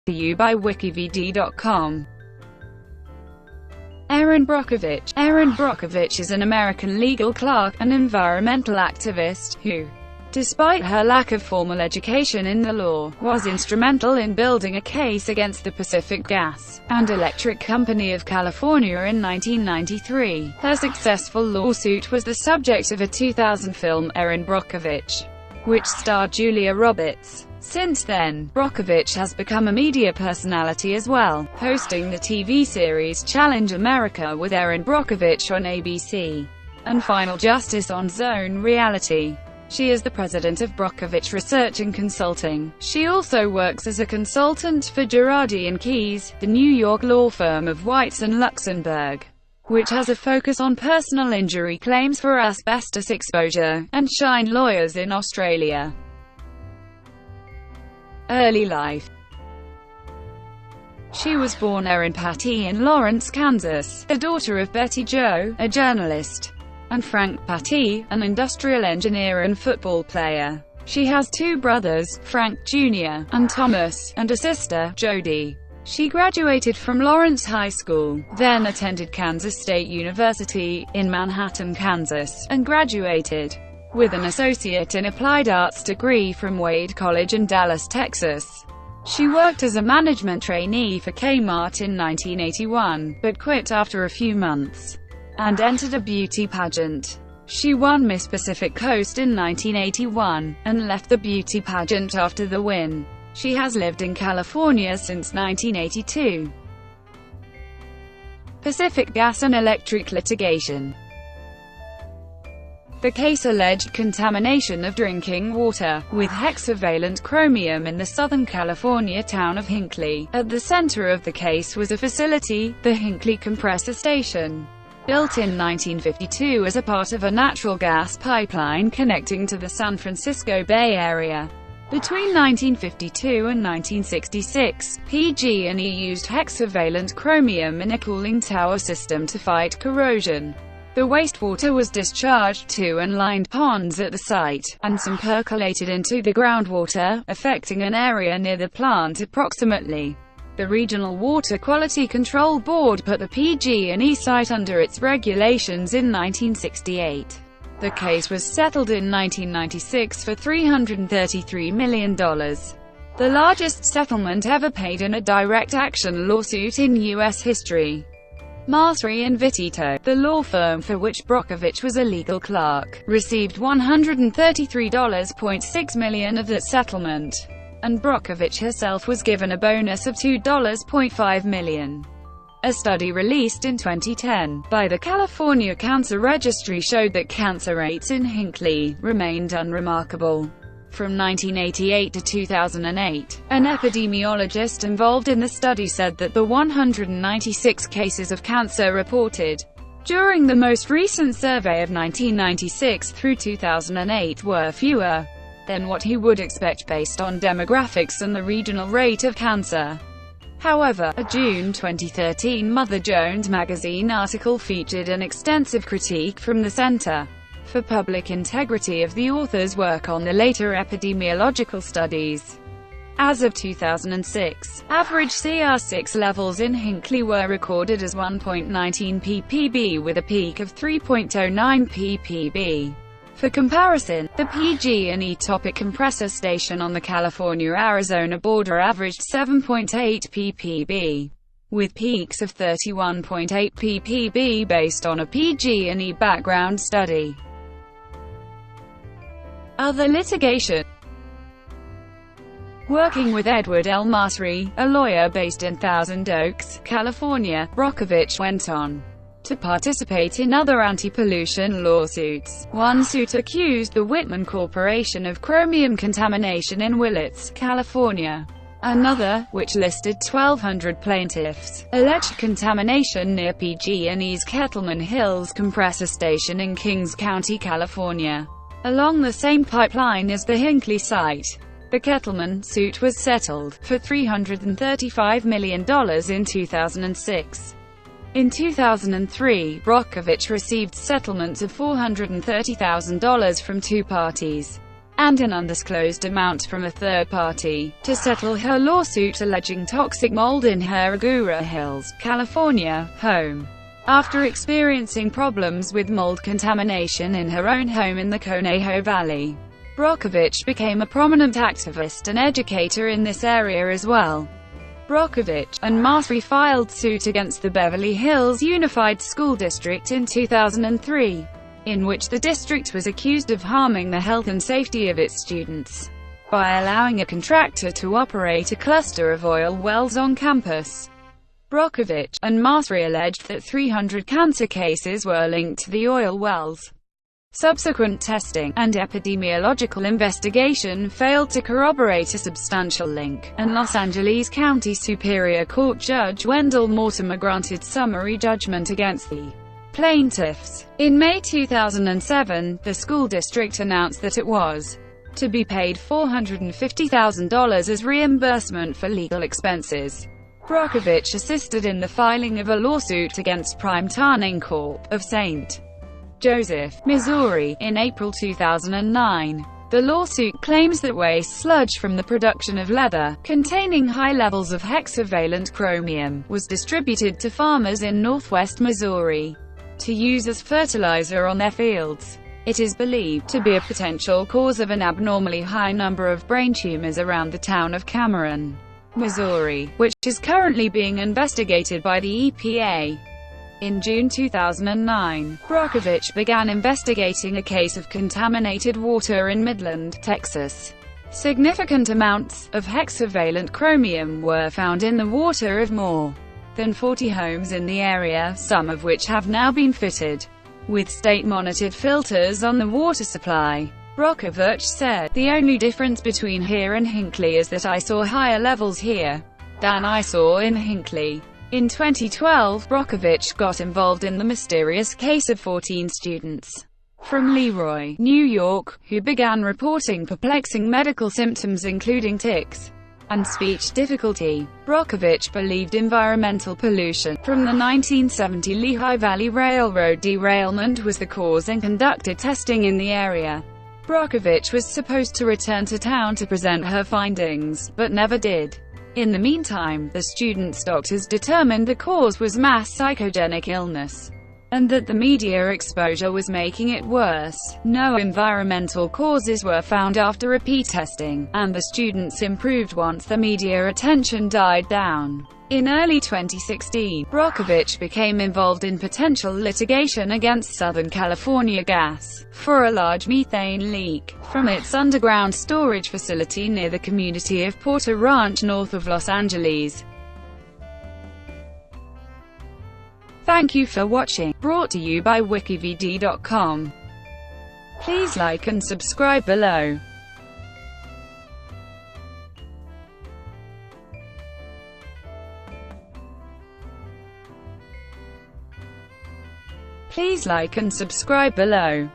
by WikiVidi.com. Erin Brockovich. Erin Brockovich is an American legal clerk and environmental activist, who, despite her lack of formal education in the law, was instrumental in building a case against the Pacific Gas and Electric Company of California in 1993. Her successful lawsuit was the subject of a 2000 film, Erin Brockovich, which starred Julia Roberts. Since then, Brockovich has become a media personality as well, hosting the TV series Challenge America with Erin Brockovich on ABC, and Final Justice on Zone Reality. She is the president of Brockovich Research Consulting. She also works as a consultant for Girardi Keese, the New York law firm of Weitz Luxenberg, which has a focus on personal injury claims for asbestos exposure, and Shine Lawyers in Australia. Early life. She was born Erin Patty in Lawrence, Kansas, the daughter of Betty Jo, a journalist, and Frank Patty, an industrial engineer and football player. She has two brothers, Frank Jr. and Thomas, and a sister, Jody. She graduated from Lawrence High School, then attended Kansas State University, in Manhattan, Kansas, and graduated with an Associate in Applied Arts degree from Wade College in Dallas, Texas. She worked as a management trainee for Kmart in 1981, but quit after a few months, and entered a beauty pageant. She won Miss Pacific Coast in 1981, and left the beauty pageant after the win. She has lived in California since 1982. Pacific Gas and Electric litigation. The case alleged contamination of drinking water with hexavalent chromium in the Southern California town of Hinckley. At the center of the case was a facility, the Hinckley Compressor Station, built in 1952 as a part of a natural gas pipeline connecting to the San Francisco Bay Area. Between 1952 and 1966, PG&E used hexavalent chromium in a cooling tower system to fight corrosion. The wastewater was discharged to and lined ponds at the site, and some percolated into the groundwater, affecting an area near the plant approximately. The Regional Water Quality Control Board put the PG&E site under its regulations in 1968. The case was settled in 1996 for $333 million. The largest settlement ever paid in a direct action lawsuit in U.S. history. Masri and Vitito, the law firm for which Brockovich was a legal clerk, received $133.6 million of that settlement, and Brockovich herself was given a bonus of $2.5 million. A study released in 2010 by the California Cancer Registry showed that cancer rates in Hinckley remained unremarkable. From 1988 to 2008, an epidemiologist involved in the study said that the 196 cases of cancer reported during the most recent survey of 1996 through 2008 were fewer than what he would expect based on demographics and the regional rate of cancer. However, a June 2013 Mother Jones magazine article featured an extensive critique from the Center for Public Integrity of the author's work on the later epidemiological studies. As of 2006, average CR6 levels in Hinckley were recorded as 1.19 ppb with a peak of 3.09 ppb. For comparison, the PG&E Topic compressor station on the California-Arizona border averaged 7.8 ppb, with peaks of 31.8 ppb based on a PG&E background study. Other litigation. Working with Edward L. Masri, a lawyer based in Thousand Oaks, California, Brockovich went on to participate in other anti-pollution lawsuits. One suit accused the Whitman Corporation of chromium contamination in Willits, California. Another, which listed 1,200 plaintiffs, alleged contamination near PG&E's Kettleman Hills compressor station in Kings County, California, along the same pipeline as the Hinckley site. The Kettleman suit was settled for $335 million in 2006. In 2003, Brockovich received settlements of $430,000 from two parties. and an undisclosed amount from a third party, to settle her lawsuit alleging toxic mold in her Agoura Hills, California, home. After experiencing problems with mold contamination in her own home in the Conejo Valley, Brockovich became a prominent activist and educator in this area as well. Brockovich and Masri filed suit against the Beverly Hills Unified School District in 2003, in which the district was accused of harming the health and safety of its students by allowing a contractor to operate a cluster of oil wells on campus. Brockovich and Masri alleged that 300 cancer cases were linked to the oil wells. Subsequent testing and epidemiological investigation failed to corroborate a substantial link, and Los Angeles County Superior Court Judge Wendell Mortimer granted summary judgment against the plaintiffs. In May 2007, the school district announced that it was to be paid $450,000 as reimbursement for legal expenses. Brockovich assisted in the filing of a lawsuit against Prime Tanning Corp. of St. Joseph, Missouri, in April 2009. The lawsuit claims that waste sludge from the production of leather, containing high levels of hexavalent chromium, was distributed to farmers in northwest Missouri to use as fertilizer on their fields. It is believed to be a potential cause of an abnormally high number of brain tumors around the town of Cameron, Missouri, which is currently being investigated by the EPA. In June 2009, Brockovich began investigating a case of contaminated water in Midland, Texas. Significant amounts of hexavalent chromium were found in the water of more than 40 homes in the area, some of which have now been fitted with state-monitored filters on the water supply. Brockovich said, "The only difference between here and Hinckley is that I saw higher levels here than I saw in Hinckley." In 2012, Brockovich got involved in the mysterious case of 14 students from Leroy, New York, who began reporting perplexing medical symptoms including tics and speech difficulty. Brockovich believed environmental pollution from the 1970 Lehigh Valley Railroad derailment was the cause and conducted testing in the area. Brockovich was supposed to return to town to present her findings, but never did. In the meantime, the students' doctors determined the cause was mass psychogenic illness, and that the media exposure was making it worse. No environmental causes were found after repeat testing, and the students improved once the media attention died down. In early 2016, Brockovich became involved in potential litigation against Southern California Gas for a large methane leak from its underground storage facility near the community of Porter Ranch north of Los Angeles. Thank you for watching, brought to you by WikiVidi.com. Please like and subscribe below. Please like and subscribe below.